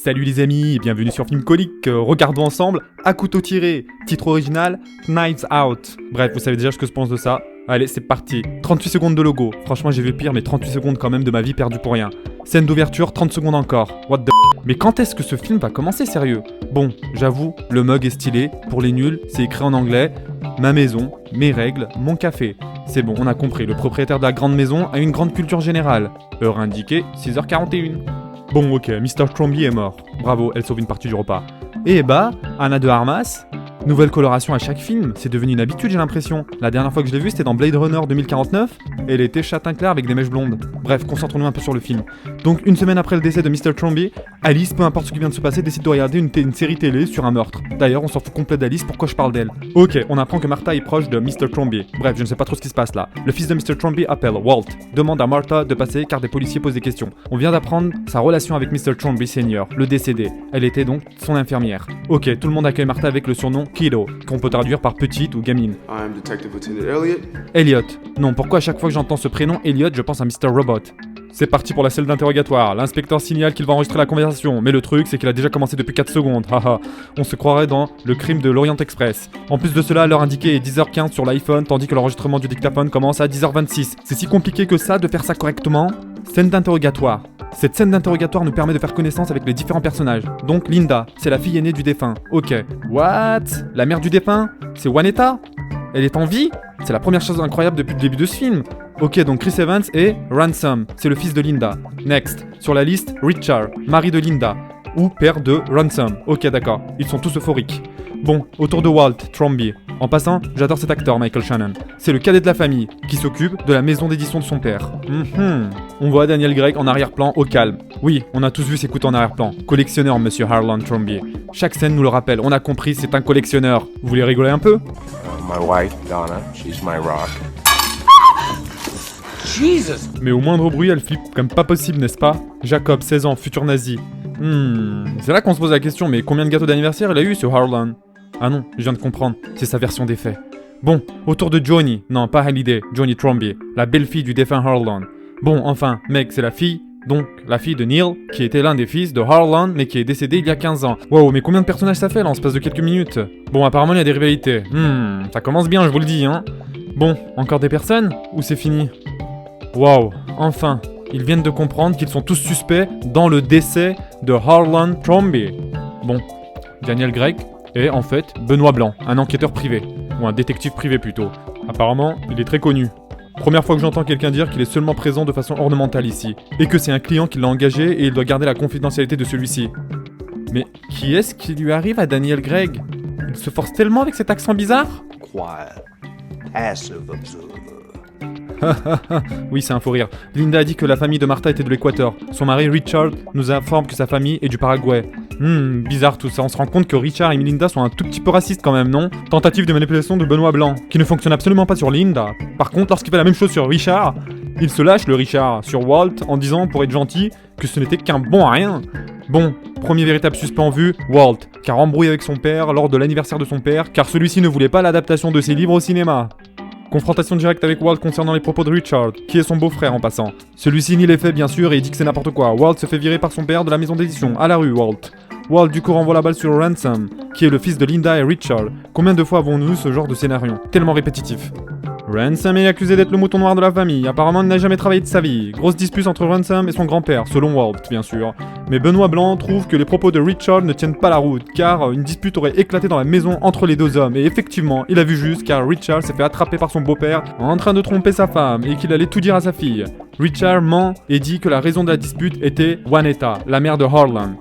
Salut les amis et bienvenue sur Film Colique. Regardons ensemble À couteau tiré, titre original Knives Out. Bref, vous savez déjà ce que je pense de ça. Allez, c'est parti. 38 secondes de logo. Franchement, j'ai vu pire, mais 38 secondes quand même de ma vie perdue pour rien. Scène d'ouverture, 30 secondes encore. What the... Mais quand est-ce que ce film va commencer sérieux? Bon, j'avoue, le mug est stylé. Pour les nuls, c'est écrit en anglais. Ma maison, mes règles, mon café. C'est bon, on a compris. Le propriétaire de la grande maison a une grande culture générale. Heure indiquée, 6h41. Bon, ok, Mr. Tromby est mort. Bravo, elle sauve une partie du repas. Et bah, Anna de Armas, nouvelle coloration à chaque film, c'est devenu une habitude j'ai l'impression. La dernière fois que je l'ai vue c'était dans Blade Runner 2049, et elle était châtain clair avec des mèches blondes. Bref, concentrons-nous un peu sur le film. Donc une semaine après le décès de Mr. Tromby, Alice, peu importe ce qui vient de se passer, décide de regarder une série télé sur un meurtre. D'ailleurs, on s'en fout complet d'Alice, pourquoi je parle d'elle? Ok, on apprend que Martha est proche de Mr. Tromby. Bref, je ne sais pas trop ce qui se passe là. Le fils de Mr. Tromby appelle Walt, demande à Martha de passer car des policiers posent des questions. On vient d'apprendre sa relation avec Mr. Tromby Senior, le décédé. Elle était donc son infirmière. Ok, tout le monde accueille Martha avec le surnom Kiddo, qu'on peut traduire par petite ou gamine. I'm Detective Lieutenant Elliot. Elliot. Non, pourquoi à chaque fois que j'entends ce prénom Elliot, je pense à Mr. Robot? C'est parti pour la salle d'interrogatoire. L'inspecteur signale qu'il va enregistrer la conversation, mais le truc c'est qu'il a déjà commencé depuis 4 secondes. Haha, on se croirait dans le crime de l'Orient Express. En plus de cela, l'heure indiquée est 10h15 sur l'iPhone, tandis que l'enregistrement du dictaphone commence à 10h26. C'est si compliqué que ça de faire ça correctement? Scène d'interrogatoire. Cette scène d'interrogatoire nous permet de faire connaissance avec les différents personnages. Donc Linda, c'est la fille aînée du défunt. Ok. What? La mère du défunt? C'est Juanetta? Elle est en vie? C'est la première chose incroyable depuis le début de ce film. Ok, donc Chris Evans et Ransom, c'est le fils de Linda. Next, sur la liste, Richard, mari de Linda, ou père de Ransom. Ok, d'accord, ils sont tous euphoriques. Bon, autour de Walt Tromby. En passant, j'adore cet acteur, Michael Shannon. C'est le cadet de la famille, qui s'occupe de la maison d'édition de son père. On voit Daniel Craig en arrière-plan au calme. Oui, on a tous vu ses couteaux en arrière-plan. Collectionneur, monsieur Harlan Tromby. Chaque scène nous le rappelle, on a compris, c'est un collectionneur. Vous voulez rigoler un peu? My wife, Donna, she's my rock. Jesus! Mais au moindre bruit, elle flippe comme pas possible, n'est-ce pas? Jacob, 16 ans, futur nazi. C'est là qu'on se pose la question, mais combien de gâteaux d'anniversaire il a eu, ce Harlan? Ah non, je viens de comprendre, c'est sa version des faits. Bon, autour de Johnny, non pas Hallyday, Johnny Tromby, la belle-fille du défunt Harlan. Bon, enfin, mec, c'est la fille, donc la fille de Neil, qui était l'un des fils de Harlan, mais qui est décédé il y a 15 ans. Wow, mais combien de personnages ça fait là en l'espace de quelques minutes? Bon, apparemment il y a des rivalités. Ça commence bien, je vous le dis, hein. Bon, encore des personnes? Ou c'est fini? Wow, enfin, ils viennent de comprendre qu'ils sont tous suspects dans le décès de Harlan Tromby. Bon, Daniel Craig est en fait Benoît Blanc, un enquêteur privé, ou un détective privé plutôt. Apparemment, il est très connu. Première fois que j'entends quelqu'un dire qu'il est seulement présent de façon ornementale ici, et que c'est un client qui l'a engagé et il doit garder la confidentialité de celui-ci. Mais qui est-ce qui lui arrive à Daniel Craig? Il se force tellement avec cet accent bizarre? Quiet. Passive observer. Oui, c'est un faux rire. Linda a dit que la famille de Martha était de l'Équateur. Son mari Richard nous informe que sa famille est du Paraguay. Bizarre tout ça. On se rend compte que Richard et Linda sont un tout petit peu racistes quand même, non? Tentative de manipulation de Benoît Blanc, qui ne fonctionne absolument pas sur Linda. Par contre, lorsqu'il fait la même chose sur Richard, il se lâche le Richard sur Walt en disant, pour être gentil, que ce n'était qu'un bon à rien. Bon, premier véritable suspect en vue, Walt, car embrouillé avec son père lors de l'anniversaire de son père, car celui-ci ne voulait pas l'adaptation de ses livres au cinéma. Confrontation directe avec Walt concernant les propos de Richard, qui est son beau-frère en passant. Celui-ci nie les faits bien sûr et dit que c'est n'importe quoi. Walt se fait virer par son père de la maison d'édition, à la rue Walt. Walt du coup renvoie la balle sur Ransom, qui est le fils de Linda et Richard. Combien de fois avons-nous ce genre de scénario? Tellement répétitif. Ransom est accusé d'être le mouton noir de la famille, apparemment il n'a jamais travaillé de sa vie. Grosse dispute entre Ransom et son grand-père, selon Walt bien sûr. Mais Benoît Blanc trouve que les propos de Richard ne tiennent pas la route, car une dispute aurait éclaté dans la maison entre les deux hommes. Et effectivement, il a vu juste, car Richard s'est fait attraper par son beau-père en train de tromper sa femme, et qu'il allait tout dire à sa fille. Richard ment et dit que la raison de la dispute était Juanetta, la mère de Harlan.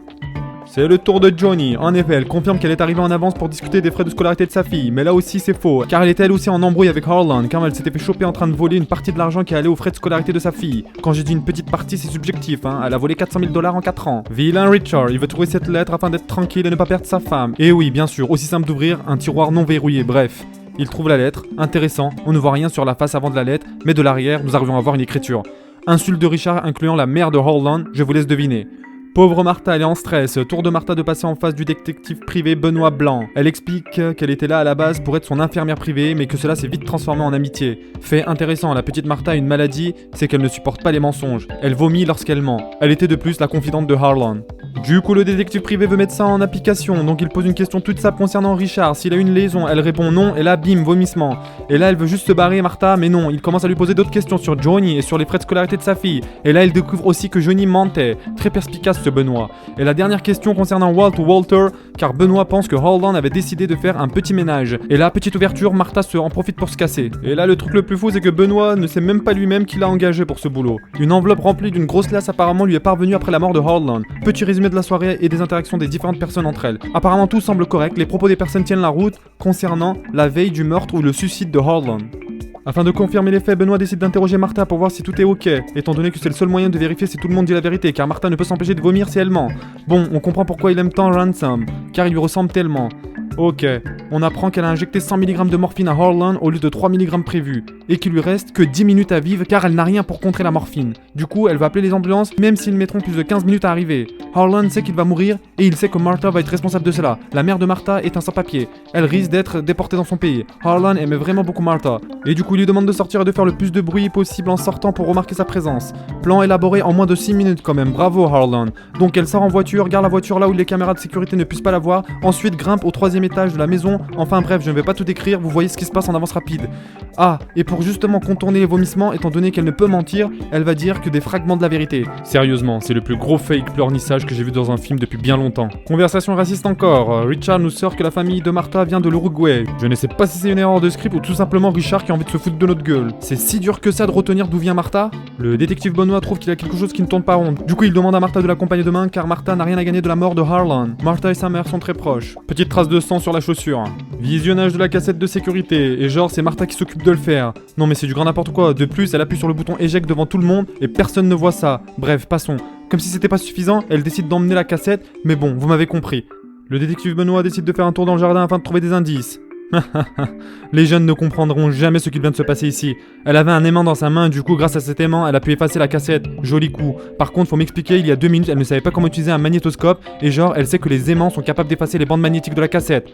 C'est le tour de Johnny. En effet, elle confirme qu'elle est arrivée en avance pour discuter des frais de scolarité de sa fille. Mais là aussi, c'est faux, car elle était elle aussi en embrouille avec Harlan, car elle s'était fait choper en train de voler une partie de l'argent qui allait aux frais de scolarité de sa fille. Quand j'ai dit une petite partie, c'est subjectif, hein. Elle a volé 400 000 $ en 4 ans. Vilain Richard, il veut trouver cette lettre afin d'être tranquille et ne pas perdre sa femme. Et oui, bien sûr, aussi simple d'ouvrir un tiroir non verrouillé, bref. Il trouve la lettre, intéressant, on ne voit rien sur la face avant de la lettre, mais de l'arrière, nous arrivons à voir une écriture. Insulte de Richard incluant la mère de Harlan, je vous laisse deviner. Pauvre Martha, elle est en stress. Tour de Martha de passer en face du détective privé Benoît Blanc. Elle explique qu'elle était là à la base pour être son infirmière privée, mais que cela s'est vite transformé en amitié. Fait intéressant, la petite Martha a une maladie, c'est qu'elle ne supporte pas les mensonges. Elle vomit lorsqu'elle ment. Elle était de plus la confidente de Harlan. Du coup, le détective privé veut mettre ça en application, donc il pose une question toute simple concernant Richard. S'il a une liaison, elle répond non, et là, bim, vomissement. Et là, elle veut juste se barrer, Martha, mais non. Il commence à lui poser d'autres questions sur Johnny et sur les frais de scolarité de sa fille. Et là, elle découvre aussi que Johnny mentait. Très perspicace, ce Benoît. Et la dernière question concernant Walt ou Walter, car Benoît pense que Harlan avait décidé de faire un petit ménage. Et là, petite ouverture, Martha en profite pour se casser. Et là, le truc le plus fou, c'est que Benoît ne sait même pas lui-même qui l'a engagé pour ce boulot. Une enveloppe remplie d'une grosse lasse apparemment lui est parvenue après la mort de Harlan. Petit résumé de la soirée et des interactions des différentes personnes entre elles. Apparemment, tout semble correct, les propos des personnes tiennent la route concernant la veille du meurtre ou le suicide de Harlan. Afin de confirmer les faits, Benoît décide d'interroger Martha pour voir si tout est ok, étant donné que c'est le seul moyen de vérifier si tout le monde dit la vérité, car Martha ne peut s'empêcher de vomir si elle ment. Bon, on comprend pourquoi il aime tant Ransom, car il lui ressemble tellement. Ok, on apprend qu'elle a injecté 100 mg de morphine à Harlan au lieu de 3 mg prévus, et qu'il lui reste que 10 minutes à vivre car elle n'a rien pour contrer la morphine. Du coup, elle va appeler les ambulances même s'ils mettront plus de 15 minutes à arriver. Harlan sait qu'il va mourir et il sait que Martha va être responsable de cela. La mère de Martha est un sans-papier. Elle risque d'être déportée dans son pays. Harlan aimait vraiment beaucoup Martha, et du coup il lui demande de sortir et de faire le plus de bruit possible en sortant pour remarquer sa présence. Plan élaboré en moins de 6 minutes quand même, bravo Harlan. Donc elle sort en voiture, garde la voiture là où les caméras de sécurité ne puissent pas la voir, ensuite grimpe au 3e étage de la maison. Enfin bref, je ne vais pas tout décrire, vous voyez ce qui se passe en avance rapide. Ah, et pour justement contourner les vomissements, étant donné qu'elle ne peut mentir, elle va dire que des fragments de la vérité. Sérieusement, c'est le plus gros fake pleurnissage que j'ai vu dans un film depuis bien longtemps. Conversation raciste encore, Richard nous sort que la famille de Martha vient de l'Uruguay. Je ne sais pas si c'est une erreur de script ou tout simplement Richard qui a envie de se foutre de notre gueule. C'est si dur que ça de retenir d'où vient Martha? Le détective Benoît trouve qu'il y a quelque chose qui ne tourne pas rond. Du coup, il demande à Martha de l'accompagner demain car Martha n'a rien à gagner de la mort de Harlan. Martha et sa mère sont très proches. Petite trace de sang sur la chaussure. Visionnage de la cassette de sécurité, et genre c'est Martha qui s'occupe de le faire. Non mais c'est du grand n'importe quoi, de plus elle appuie sur le bouton éjecte devant tout le monde et personne ne voit ça. Bref, passons. Comme si c'était pas suffisant, elle décide d'emmener la cassette, mais bon, vous m'avez compris. Le détective Benoît décide de faire un tour dans le jardin afin de trouver des indices. Les jeunes ne comprendront jamais ce qu'il vient de se passer ici. Elle avait un aimant dans sa main, du coup grâce à cet aimant, elle a pu effacer la cassette. Joli coup. Par contre, faut m'expliquer, il y a 2 minutes, elle ne savait pas comment utiliser un magnétoscope, et genre, elle sait que les aimants sont capables d'effacer les bandes magnétiques de la cassette.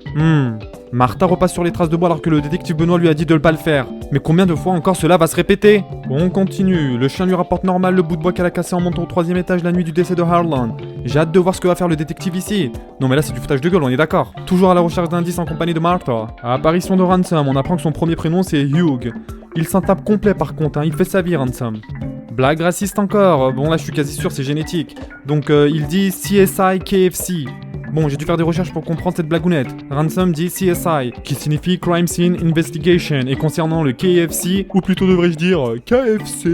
Martha repasse sur les traces de bois alors que le détective Benoît lui a dit de ne pas le faire. Mais combien de fois encore cela va se répéter? On continue. Le chien lui rapporte normal le bout de bois qu'elle a cassé en montant au 3e étage la nuit du décès de Harlan. J'ai hâte de voir ce que va faire le détective ici. Non mais là c'est du foutage de gueule, on est d'accord. Toujours à la recherche d'indices en compagnie de Martha. Apparition de Ransom, on apprend que son premier prénom c'est Hugh. Il s'en tape complet par contre, il fait sa vie Ransom. Blague raciste encore, bon là je suis quasi sûr c'est génétique. Donc il dit CSI KFC. Bon, j'ai dû faire des recherches pour comprendre cette blagounette. Ransom dit CSI, qui signifie Crime Scene Investigation, et concernant le KFC, ou plutôt devrais-je dire KFC,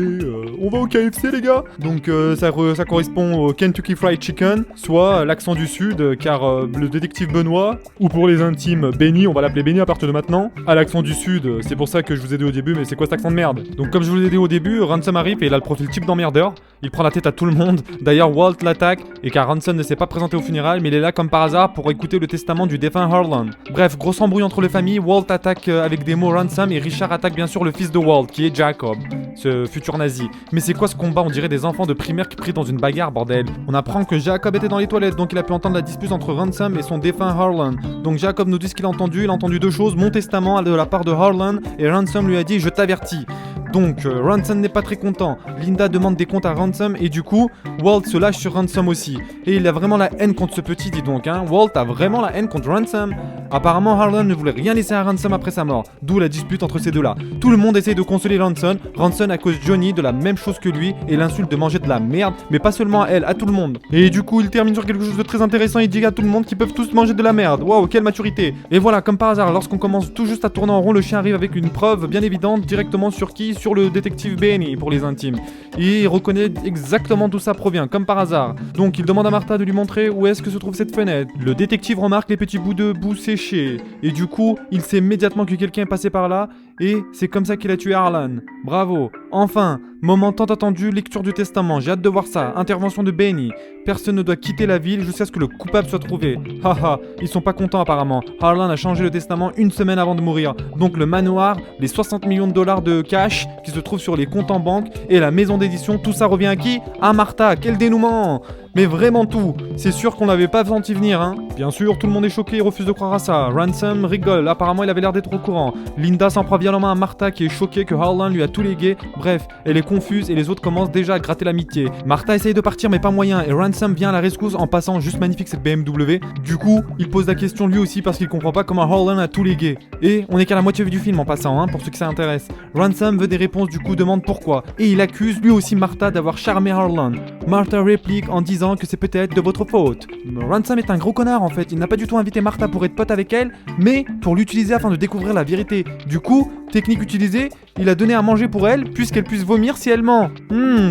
on va au KFC les gars? Donc ça correspond au Kentucky Fried Chicken, soit l'accent du sud, car le détective Benoît, ou pour les intimes Benny, on va l'appeler Benny à partir de maintenant, à l'accent du sud, c'est pour ça que je vous ai dit au début, mais c'est quoi cet accent de merde? Donc comme je vous l'ai dit au début, Ransom arrive et il a le profil type d'emmerdeur, il prend la tête à tout le monde, d'ailleurs Walt l'attaque, et car Ransom ne s'est pas présenté aux funérailles, mais il est là comme par hasard pour écouter le testament du défunt Harlan. Bref, grosse embrouille entre les familles, Walt attaque avec des mots Ransom et Richard attaque bien sûr le fils de Walt, qui est Jacob, ce futur nazi. Mais c'est quoi ce combat? On dirait des enfants de primaire qui prient dans une bagarre, bordel. On apprend que Jacob était dans les toilettes, donc il a pu entendre la dispute entre Ransom et son défunt Harlan. Donc Jacob nous dit ce qu'il a entendu deux choses, mon testament de la part de Harlan, et Ransom lui a dit « je t'avertis ». Donc, Ransom n'est pas très content. Linda demande des comptes à Ransom et du coup, Walt se lâche sur Ransom aussi. Et il a vraiment la haine contre ce petit, dis donc, hein. Walt a vraiment la haine contre Ransom. Apparemment, Harlan ne voulait rien laisser à Ransom après sa mort, d'où la dispute entre ces deux-là. Tout le monde essaye de consoler Ransom. Ransom accuse Johnny de la même chose que lui et l'insulte de manger de la merde, mais pas seulement à elle, à tout le monde. Et du coup, il termine sur quelque chose de très intéressant. Il dit à tout le monde qu'ils peuvent tous manger de la merde. Waouh, quelle maturité. Et voilà, comme par hasard, lorsqu'on commence tout juste à tourner en rond, le chien arrive avec une preuve bien évidente directement sur qui? Sur le détective Benny pour les intimes. Et il reconnaît exactement d'où ça provient, comme par hasard. Donc il demande à Martha de lui montrer où est-ce que se trouve cette fenêtre. Le détective remarque les petits bouts de boue séchés. Et du coup, il sait immédiatement que quelqu'un est passé par là. Et c'est comme ça qu'il a tué Harlan. Bravo. Enfin, moment tant attendu, lecture du testament. J'ai hâte de voir ça. Intervention de Benny. Personne ne doit quitter la ville jusqu'à ce que le coupable soit trouvé. Haha, ils sont pas contents apparemment. Harlan a changé le testament une semaine avant de mourir. Donc le manoir, les 60 millions de dollars de cash qui se trouvent sur les comptes en banque et la maison d'édition, tout ça revient à qui? À Martha. Quel dénouement! Mais vraiment tout. C'est sûr qu'on l'avait pas senti venir, hein. Bien sûr, tout le monde est choqué et refuse de croire à ça. Ransom rigole, apparemment il avait l'air d'être au courant. Linda s'en prend violemment à Martha qui est choquée que Harlan lui a tout légué. Bref, elle est confuse et les autres commencent déjà à gratter l'amitié. Martha essaye de partir mais pas moyen et Ransom vient à la rescousse en passant juste magnifique cette BMW. Du coup, il pose la question lui aussi parce qu'il comprend pas comment Harlan a tout légué. Et on est qu'à la moitié du film en passant, hein, pour ceux que ça intéresse. Ransom veut des réponses, du coup demande pourquoi. Et il accuse lui aussi Martha d'avoir charmé Harlan. Martha réplique en disant que c'est peut-être de votre faute. Ransom est un gros connard en fait, il n'a pas du tout invité Martha pour être pote avec elle, mais pour l'utiliser afin de découvrir la vérité. Du coup, technique utilisée, il a donné à manger pour elle, puisqu'elle puisse vomir si elle ment.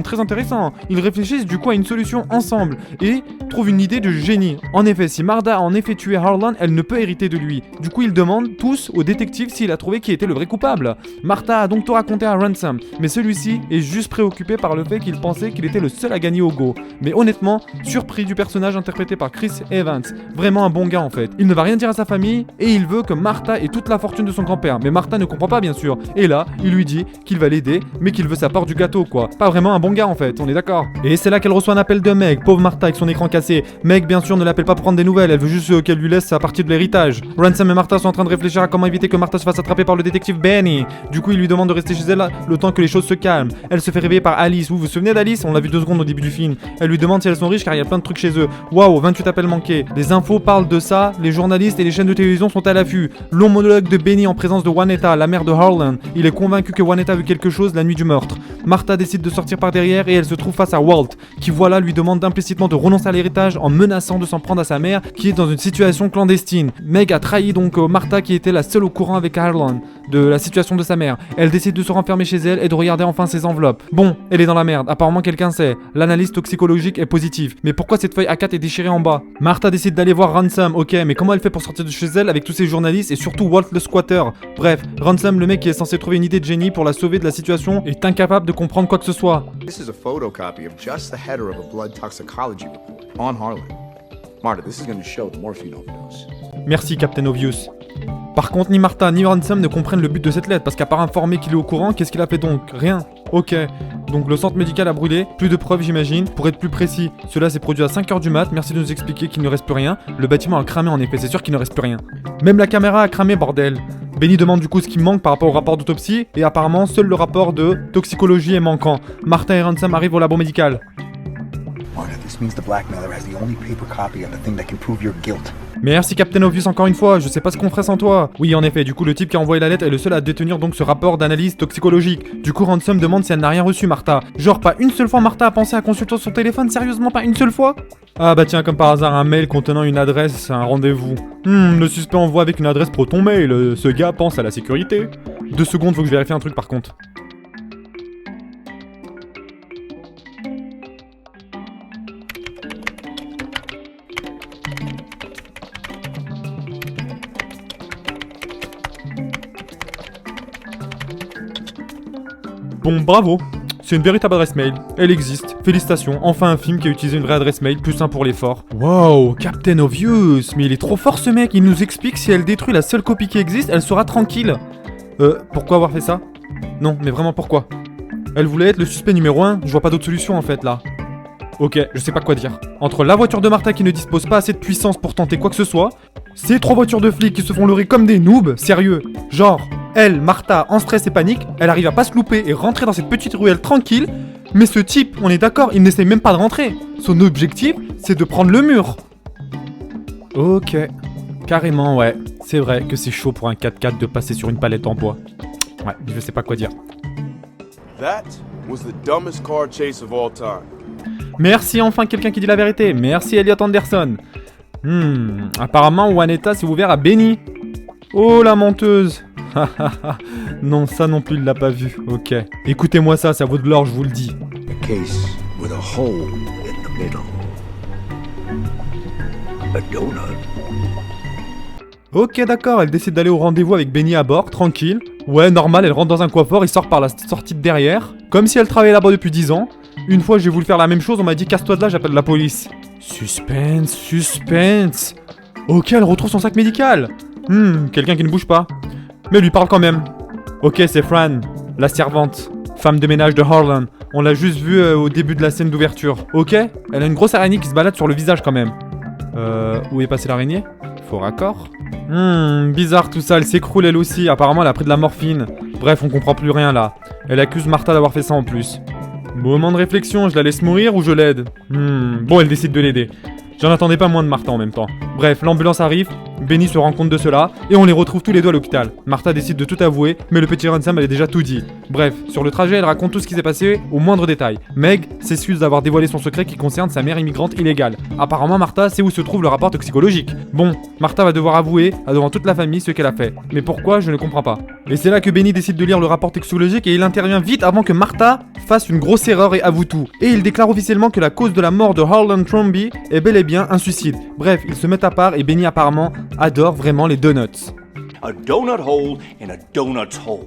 Très intéressant. Ils réfléchissent du coup à une solution ensemble, et trouvent une idée de génie. En effet, si Martha a en effet tué Harlan, elle ne peut hériter de lui. Du coup, ils demandent tous au détective s'il a trouvé qui était le vrai coupable. Martha a donc tout raconté à Ransom, mais celui-ci est juste préoccupé par le fait qu'il pensait qu'il était le seul à gagner au go. Mais honnêtement, surpris du personnage interprété par Chris Evans. Vraiment un bon gars en fait. Il ne va rien dire à sa famille, et il veut que Martha ait toute la fortune de son grand-père. Mais Martha ne comprend pas bien sûr. Et là, il lui dit qu'il va l'aider, mais qu'il veut sa part du gâteau quoi. Pas vraiment un bon gars en fait, on est d'accord. Et c'est là qu'elle reçoit un appel de Meg, pauvre Martha avec son écran cassé. Meg bien sûr ne l'appelle pas pour prendre des nouvelles, elle veut juste qu'elle lui laisse sa partie de l'héritage. Ransom et Martha sont en train de réfléchir à comment éviter que Martha se fasse attraper par le détective Benny. Du coup il lui demande de rester chez elle le temps que les choses se calment. Elle se fait réveiller par Alice. Vous vous souvenez d'Alice? On l'a vu 2 secondes au début du film. Elle lui demande si elles sont riches car il y a plein de trucs chez eux. Waouh, 28 appels manqués. Les infos parlent de ça, les journalistes et les chaînes de télévision sont à l'affût. Long monologue de Benny en présence de Juanetta, la mère de Harlan. Il est convaincu que Juanetta a vu quelque chose la nuit du meurtre. Martha décide de sortir par derrière et elle se trouve face à Walt, qui voilà lui demande implicitement de renoncer à l'héritage en menaçant de s'en prendre à sa mère qui est dans une situation clandestine. Meg a trahi donc Martha qui était la seule au courant avec Harlan de la situation de sa mère. Elle décide de se renfermer chez elle et de regarder enfin ses enveloppes. Bon, elle est dans la merde, apparemment quelqu'un sait. L'analyse toxicologique est positive. Mais pourquoi cette feuille A4 est déchirée en bas? Martha décide d'aller voir Ransom, ok, mais comment elle fait pour sortir de chez elle avec tous ces journalistes et surtout Walt le squatter? Bref, Ransom, le mec qui est censé trouver une idée de génie pour la sauver de la situation, est incapable de comprendre quoi que ce soit. This is a photocopy of just the header of a blood toxicology report on Harlan. Marta, this is going to show the morphine overdose. Merci Captain Obvious. Par contre, ni Martha ni Ransom ne comprennent le but de cette lettre, parce qu'à part informer qu'il est au courant, qu'est-ce qu'il a fait donc? Rien. Ok. Donc le centre médical a brûlé, plus de preuves j'imagine. Pour être plus précis, cela s'est produit à 5h du mat, merci de nous expliquer qu'il ne reste plus rien. Le bâtiment a cramé en effet, c'est sûr qu'il ne reste plus rien. Même la caméra a cramé, bordel. Benny demande du coup ce qui manque par rapport au rapport d'autopsie, et apparemment seul le rapport de toxicologie est manquant. Martha et Ransom arrivent au labo médical. Marta, this means the blackmailer has the only paper copy of the thing that can prove your guilt. Merci Captain Obvious encore une fois, je sais pas ce qu'on ferait sans toi. Oui en effet, du coup le type qui a envoyé la lettre est le seul à détenir donc ce rapport d'analyse toxicologique. Du coup Ransom demande si elle n'a rien reçu Martha. Genre pas une seule fois Martha a pensé à consulter son téléphone, sérieusement pas une seule fois? Ah bah tiens comme par hasard un mail contenant une adresse, un rendez-vous. Le suspect envoie avec une adresse pro ton mail, ce gars pense à la sécurité. 2 secondes, faut que je vérifie un truc par contre. Bon, bravo. C'est une véritable adresse mail. Elle existe. Félicitations. Enfin un film qui a utilisé une vraie adresse mail, plus un pour l'effort. Wow, Captain Obvious. Mais il est trop fort ce mec. Il nous explique si elle détruit la seule copie qui existe, elle sera tranquille. Pourquoi avoir fait ça? Non, mais vraiment pourquoi? Elle voulait être le suspect numéro 1. Je vois pas d'autre solution en fait là. Ok, je sais pas quoi dire. Entre la voiture de Martha qui ne dispose pas assez de puissance pour tenter quoi que ce soit, ces 3 voitures de flics qui se font leurrer comme des noobs, sérieux. Genre, elle, Martha, en stress et panique, elle arrive à pas se louper et rentrer dans cette petite ruelle tranquille, mais ce type, on est d'accord, il n'essaye même pas de rentrer. Son objectif, c'est de prendre le mur. Ok, carrément ouais. C'est vrai que c'est chaud pour un 4x4 de passer sur une palette en bois. Ouais, je sais pas quoi dire. That was the dumbest car chase of all time. Merci enfin quelqu'un qui dit la vérité. Merci Elliot Anderson. Apparemment Juanetta s'est ouvert à Benny. Oh la menteuse. Non, ça non plus il l'a pas vu. Ok. Écoutez-moi ça, c'est à votre gloire, je vous le dis. A case with a hole in the middle. A donut. Ok d'accord, elle décide d'aller au rendez-vous avec Benny à bord, tranquille. Ouais, normal, elle rentre dans un coiffeur, il sort par la sortie de derrière. Comme si elle travaillait là-bas depuis 10 ans. Une fois j'ai voulu faire la même chose, on m'a dit casse-toi de là, j'appelle la police. Suspense, suspense. Ok, elle retrouve son sac médical. Quelqu'un qui ne bouge pas. Mais lui parle quand même. Ok, c'est Fran, la servante, femme de ménage de Harlan. On l'a juste vu au début de la scène d'ouverture. Ok? Elle a une grosse araignée qui se balade sur le visage quand même. Où est passée l'araignée? Faux raccord. Bizarre tout ça, elle s'écroule elle aussi. Apparemment elle a pris de la morphine. Bref, on comprend plus rien là. Elle accuse Martha d'avoir fait ça en plus. Moment de réflexion, je la laisse mourir ou je l'aide? Bon, elle décide de l'aider. J'en attendais pas moins de Martha en même temps. Bref, l'ambulance arrive, Benny se rend compte de cela, et on les retrouve tous les deux à l'hôpital. Martha décide de tout avouer, mais le petit Ransom avait déjà tout dit. Bref, sur le trajet, elle raconte tout ce qui s'est passé au moindre détail. Meg s'excuse d'avoir dévoilé son secret qui concerne sa mère immigrante illégale. Apparemment, Martha sait où se trouve le rapport toxicologique. Bon, Martha va devoir avouer devant toute la famille ce qu'elle a fait. Mais pourquoi, je ne comprends pas. Et c'est là que Benny décide de lire le rapport toxicologique et il intervient vite avant que Martha fasse une grosse erreur et avoue tout. Et il déclare officiellement que la cause de la mort de Harlan Thrombey est bel et bien un suicide. Bref, ils se mettent à part et Benny apparemment adore vraiment les donuts. A donut hole in a donut hole.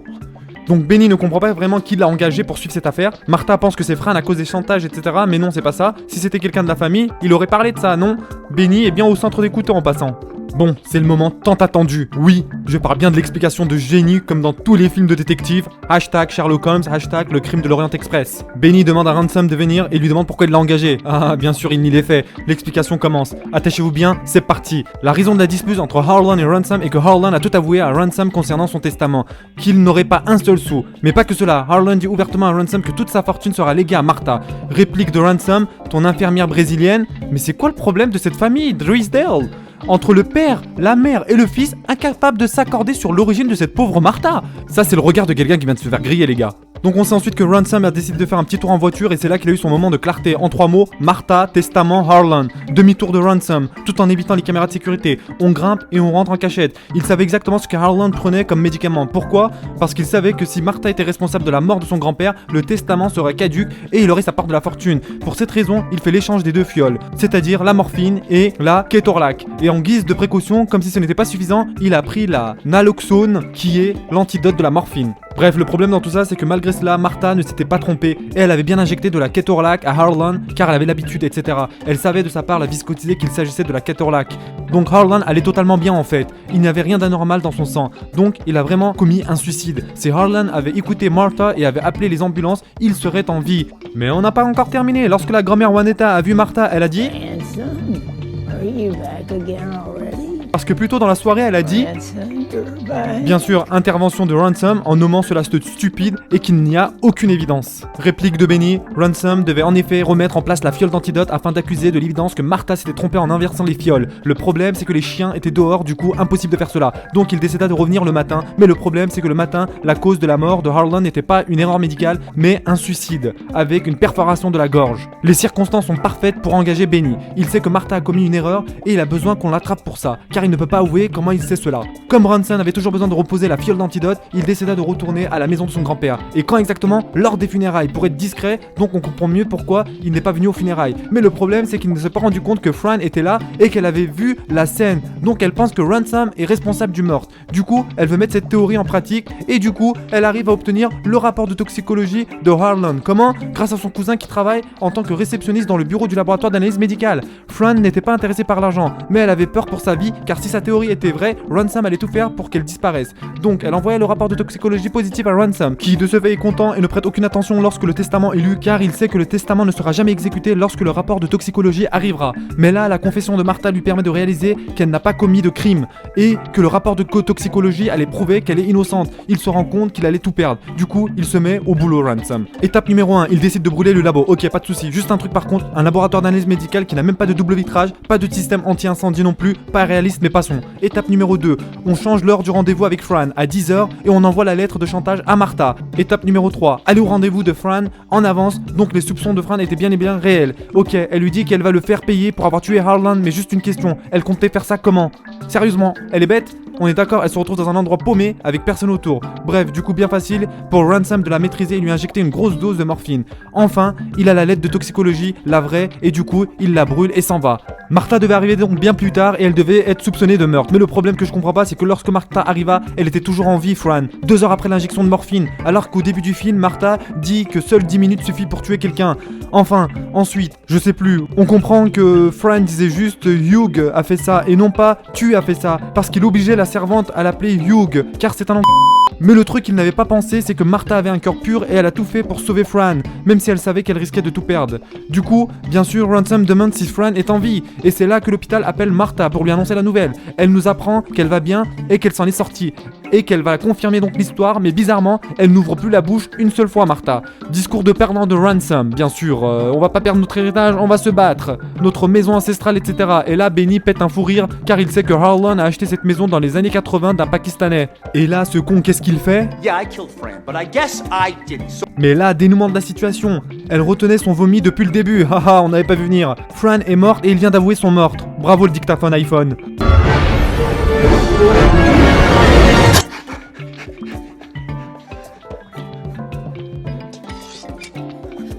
Donc Benny ne comprend pas vraiment qui l'a engagé pour suivre cette affaire. Martha pense que c'est Fran à cause des chantages, etc. Mais non, c'est pas ça. Si c'était quelqu'un de la famille, il aurait parlé de ça, non? Benny est bien au centre des couteaux en passant. Bon, c'est le moment tant attendu. Oui, je parle bien de l'explication de génie comme dans tous les films de détectives. Hashtag Sherlock Holmes, hashtag le crime de l'Orient Express. Benny demande à Ransom de venir et lui demande pourquoi il l'a engagé. Ah, bien sûr, il n'y l'est fait. L'explication commence. Attachez-vous bien, c'est parti. La raison de la dispute entre Harlan et Ransom est que Harlan a tout avoué à Ransom concernant son testament. Qu'il n'aurait pas un seul sou. Mais pas que cela, Harlan dit ouvertement à Ransom que toute sa fortune sera léguée à Martha. Réplique de Ransom, ton infirmière brésilienne. Mais c'est quoi le problème de cette famille, Drysdale? Entre le père, la mère et le fils, incapables de s'accorder sur l'origine de cette pauvre Martha. Ça, c'est le regard de quelqu'un qui vient de se faire griller, les gars. Donc on sait ensuite que Ransom a décidé de faire un petit tour en voiture et c'est là qu'il a eu son moment de clarté. En 3 mots, Martha, testament, Harlan. Demi-tour de Ransom, tout en évitant les caméras de sécurité. On grimpe et on rentre en cachette. Il savait exactement ce que Harlan prenait comme médicament. Pourquoi? Parce qu'il savait que si Martha était responsable de la mort de son grand-père, le testament serait caduque et il aurait sa part de la fortune. Pour cette raison, il fait l'échange des 2 fioles, c'est-à-dire la morphine et la ketorolac. Et en guise de précaution, comme si ce n'était pas suffisant, il a pris la naloxone qui est l'antidote de la morphine. Bref, le problème dans tout ça, c'est que malgré cela, Martha ne s'était pas trompée et elle avait bien injecté de la ketorolac à Harlan car elle avait l'habitude, etc. Elle savait de sa part la viscosité qu'il s'agissait de la ketorolac. Donc Harlan allait totalement bien en fait. Il n'y avait rien d'anormal dans son sang. Donc il a vraiment commis un suicide. Si Harlan avait écouté Martha et avait appelé les ambulances, il serait en vie. Mais on n'a pas encore terminé. Lorsque la grand-mère Juanetta a vu Martha, elle a dit... Ransom, are you back again already? Parce que plus tôt dans la soirée, elle a dit... Bien sûr, intervention de Ransom en nommant cela stupide et qu'il n'y a aucune évidence. Réplique de Benny, Ransom devait en effet remettre en place la fiole d'antidote afin d'accuser de l'évidence que Martha s'était trompée en inversant les fioles. Le problème c'est que les chiens étaient dehors, du coup impossible de faire cela. Donc il décida de revenir le matin, mais le problème c'est que le matin, la cause de la mort de Harlan n'était pas une erreur médicale, mais un suicide, avec une perforation de la gorge. Les circonstances sont parfaites pour engager Benny. Il sait que Martha a commis une erreur et il a besoin qu'on l'attrape pour ça, car il ne peut pas avouer comment il sait cela. Comme Ransom avait toujours besoin de reposer la fiole d'antidote, il décida de retourner à la maison de son grand-père. Et quand exactement? Lors des funérailles, pour être discret, donc on comprend mieux pourquoi il n'est pas venu aux funérailles. Mais le problème c'est qu'il ne s'est pas rendu compte que Fran était là et qu'elle avait vu la scène. Donc elle pense que Ransom est responsable du meurtre. Du coup, elle veut mettre cette théorie en pratique et du coup, elle arrive à obtenir le rapport de toxicologie de Harlan. Comment? Grâce à son cousin qui travaille en tant que réceptionniste dans le bureau du laboratoire d'analyse médicale. Fran n'était pas intéressée par l'argent, mais elle avait peur pour sa vie car si sa théorie était vraie, Ransom allait tout faire pour qu'elle disparaisse. Donc elle envoya le rapport de toxicologie positif à Ransom, qui de ce fait est content et ne prête aucune attention lorsque le testament est lu, car il sait que le testament ne sera jamais exécuté lorsque le rapport de toxicologie arrivera. Mais là, la confession de Martha lui permet de réaliser qu'elle n'a pas commis de crime, et que le rapport de toxicologie allait prouver qu'elle est innocente. Il se rend compte qu'il allait tout perdre. Du coup, il se met au boulot, Ransom. Étape numéro 1, il décide de brûler le labo. Ok, pas de souci. Juste un truc par contre, un laboratoire d'analyse médicale qui n'a même pas de double vitrage, pas de système anti-incendie non plus, pas réaliste mais passons. Étape numéro 2, on change l'heure du rendez-vous avec Fran à 10h et on envoie la lettre de chantage à Martha. Étape numéro 3, aller au rendez-vous de Fran en avance, donc les soupçons de Fran étaient bien et bien réels. Ok, elle lui dit qu'elle va le faire payer pour avoir tué Harlan, mais juste une question, elle comptait faire ça comment? Sérieusement, elle est bête? On est d'accord, elle se retrouve dans un endroit paumé avec personne autour. Bref, du coup bien facile pour Ransom de la maîtriser et lui injecter une grosse dose de morphine. Enfin, il a la lettre de toxicologie, la vraie, et du coup, il la brûle et s'en va. Martha devait arriver donc bien plus tard et elle devait être soupçonnée de meurtre. Mais le problème que je comprends pas, c'est que lorsque Martha arriva, elle était toujours en vie, Fran. 2 heures après l'injection de morphine, alors qu'au début du film, Martha dit que seules 10 minutes suffit pour tuer quelqu'un. Enfin, ensuite, je sais plus, on comprend que Fran disait juste Hugh a fait ça et non pas tu as fait ça, parce qu'il obligeait la servante à l'appeler Hugh, car c'est un Mais le truc qu'il n'avait pas pensé, c'est que Martha avait un cœur pur et elle a tout fait pour sauver Fran, même si elle savait qu'elle risquait de tout perdre. Du coup, bien sûr, Ransom demande si Fran est en vie, et c'est là que l'hôpital appelle Martha pour lui annoncer la nouvelle. Elle nous apprend qu'elle va bien et qu'elle s'en est sortie, et qu'elle va confirmer donc l'histoire, mais bizarrement, elle n'ouvre plus la bouche une seule fois, Martha. Discours de perdant de Ransom, bien sûr, on va pas perdre notre héritage, on va se battre, notre maison ancestrale, etc. Et là, Benny pète un fou rire, car il sait que Harlan a acheté cette maison dans les années 80 d'un Pakistanais. Et là, ce con, qu'est-ce qu'il fait? Yeah, I killed Fran, but I guess I didn't. So Mais là, dénouement de la situation. Elle retenait son vomi depuis le début. Haha, on n'avait pas vu venir. Fran est morte et il vient d'avouer son meurtre. Bravo le dictaphone iPhone.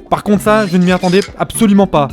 Par contre ça, je ne m'y attendais absolument pas.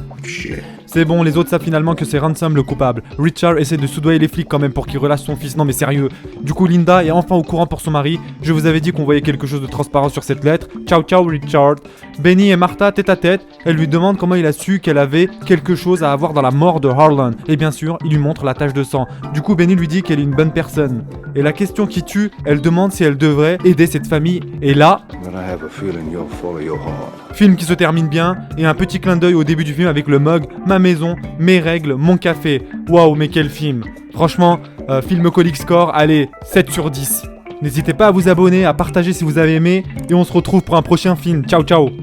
C'est bon, les autres savent finalement que c'est Ransom le coupable. Richard essaie de soudoyer les flics quand même pour qu'il relâche son fils. Non mais sérieux. Du coup, Linda est enfin au courant pour son mari. Je vous avais dit qu'on voyait quelque chose de transparent sur cette lettre. Ciao ciao Richard. Benny et Martha tête à tête. Elle lui demande comment il a su qu'elle avait quelque chose à avoir dans la mort de Harlan. Et bien sûr, il lui montre la tache de sang. Du coup, Benny lui dit qu'elle est une bonne personne. Et la question qui tue, elle demande si elle devrait aider cette famille. Et là... But I have a feeling you'll follow your heart. Film qui se termine bien, et un petit clin d'œil au début du film avec le mug, ma maison, mes règles, mon café. Waouh, mais quel film. Franchement, film Colic Score, allez, 7 sur 10. N'hésitez pas à vous abonner, à partager si vous avez aimé, et on se retrouve pour un prochain film. Ciao ciao.